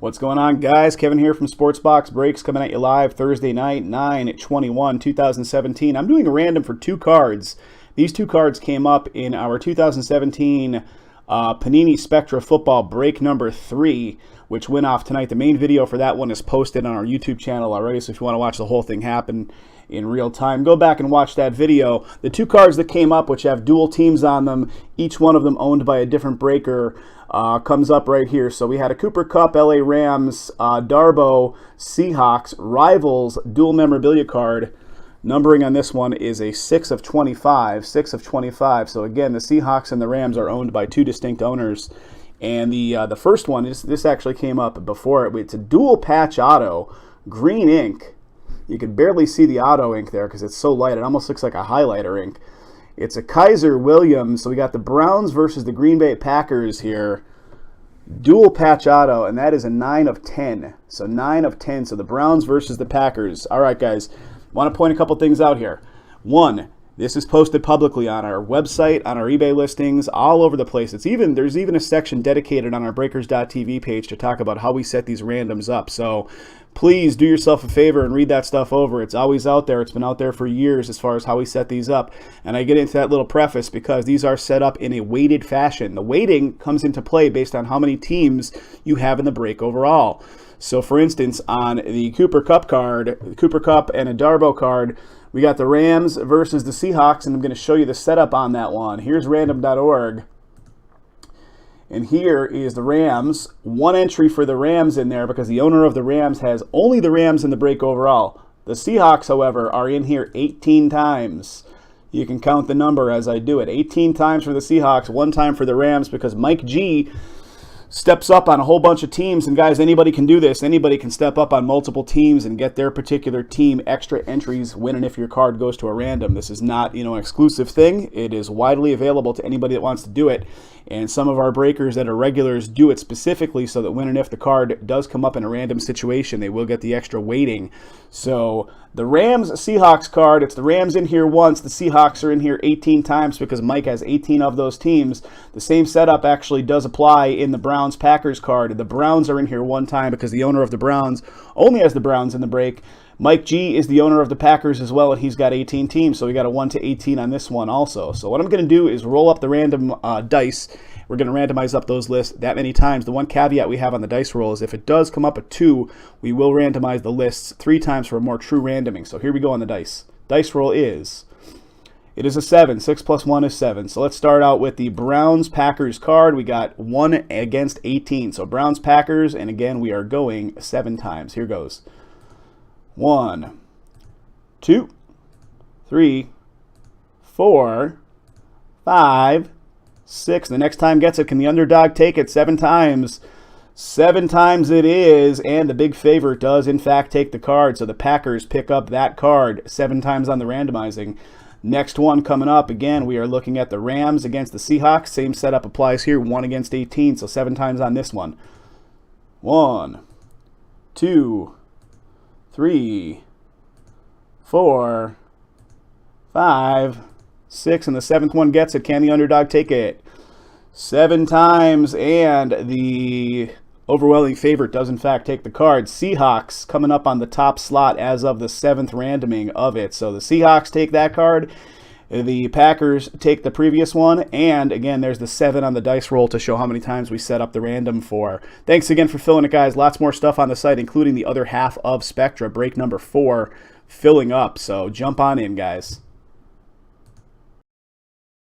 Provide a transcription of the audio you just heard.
What's going on, guys? Kevin here from Sports Box Breaks, coming at you live Thursday night, 9/21/2017. I'm doing a random for two cards. These two cards came up in our 2017 Panini Spectra football break number 3, which went off tonight. The main video for that one is posted on our YouTube channel already, so if you want to watch the whole thing happen in real time, go back and watch that video. The two cards that came up, which have dual teams on them, each one of them owned by a different breaker, comes up right here. So we had a Cooper Kupp, LA Rams, Darbo, Seahawks, Rivals, dual memorabilia card. Numbering on this one is a 6 of 25, 6 of 25. So again, the Seahawks and the Rams are owned by two distinct owners. And the first one, this actually came up before. It's a dual patch auto, green ink. You can barely see the auto ink there because it's so light. It almost looks like a highlighter ink. It's a Kaiser Williams. So we got the Browns versus the Green Bay Packers here. Dual patch auto, and that is a 9 of 10. So 9 of 10. So the Browns versus the Packers. All right, guys. Want to point a couple things out here. One, this is posted publicly on our website, on our eBay listings, all over the place. There's even a section dedicated on our Breakers.tv page to talk about how we set these randoms up. So please do yourself a favor and read that stuff over. It's always out there. It's been out there for years as far as how we set these up. And I get into that little preface because these are set up in a weighted fashion. The weighting comes into play based on how many teams you have in the break overall. So for instance, on the Cooper Kupp card, Cooper Kupp and a Darbo card, we got the Rams versus the Seahawks, and I'm going to show you the setup on that one. Here's random.org. And here is the Rams. One entry for the Rams in there because the owner of the Rams has only the Rams in the break overall. The Seahawks, however, are in here 18 times. You can count the number as I do it. 18 times for the Seahawks, 1 time for the Rams because Mike G steps up on a whole bunch of teams. And guys, anybody can do this. Anybody can step up on multiple teams and get their particular team extra entries when and if your card goes to a random. This is not, an exclusive thing. It is widely available to anybody that wants to do it. And some of our breakers that are regulars do it specifically so that when and if the card does come up in a random situation, they will get the extra weighting. So the Rams-Seahawks card, it's the Rams in here once. The Seahawks are in here 18 times because Mike has 18 of those teams. The same setup actually does apply in the Browns-Packers card. The Browns are in here 1 time because the owner of the Browns only has the Browns in the break. Mike G is the owner of the Packers as well, and he's got 18 teams, so we got a 1 to 18 on this one also. So what I'm going to do is roll up the random dice. We're going to randomize up those lists that many times. The one caveat we have on the dice roll is if it does come up a 2, we will randomize the lists 3 times for a more true randoming. So here we go on the dice. Dice roll is, it is a 7. 6 plus 1 is 7. So let's start out with the Browns-Packers card. We got 1 against 18. So Browns-Packers, and again, we are going 7 times. Here goes. 1, 2, 3, 4, 5, 6. The next time gets it. Can the underdog take it? 7 times. 7 times it is, and the big favorite does in fact take the card. So the Packers pick up that card 7 times on the randomizing. Next one coming up, again, we are looking at the Rams against the Seahawks. Same setup applies here. 1 against 18, so 7 times on this one. 1, 2, 3, 4, 5, 6, and the 7th one gets it. Can the underdog take it? 7 times, and the overwhelming favorite does in fact take the card. Seahawks coming up on the top slot as of the 7th randoming of it. So the Seahawks take that card. The Packers take the previous one, and again, there's the 7 on the dice roll to show how many times we set up the random for. Thanks again for filling it, guys. Lots more stuff on the site, including the other half of Spectra, break number 4, filling up. So jump on in, guys.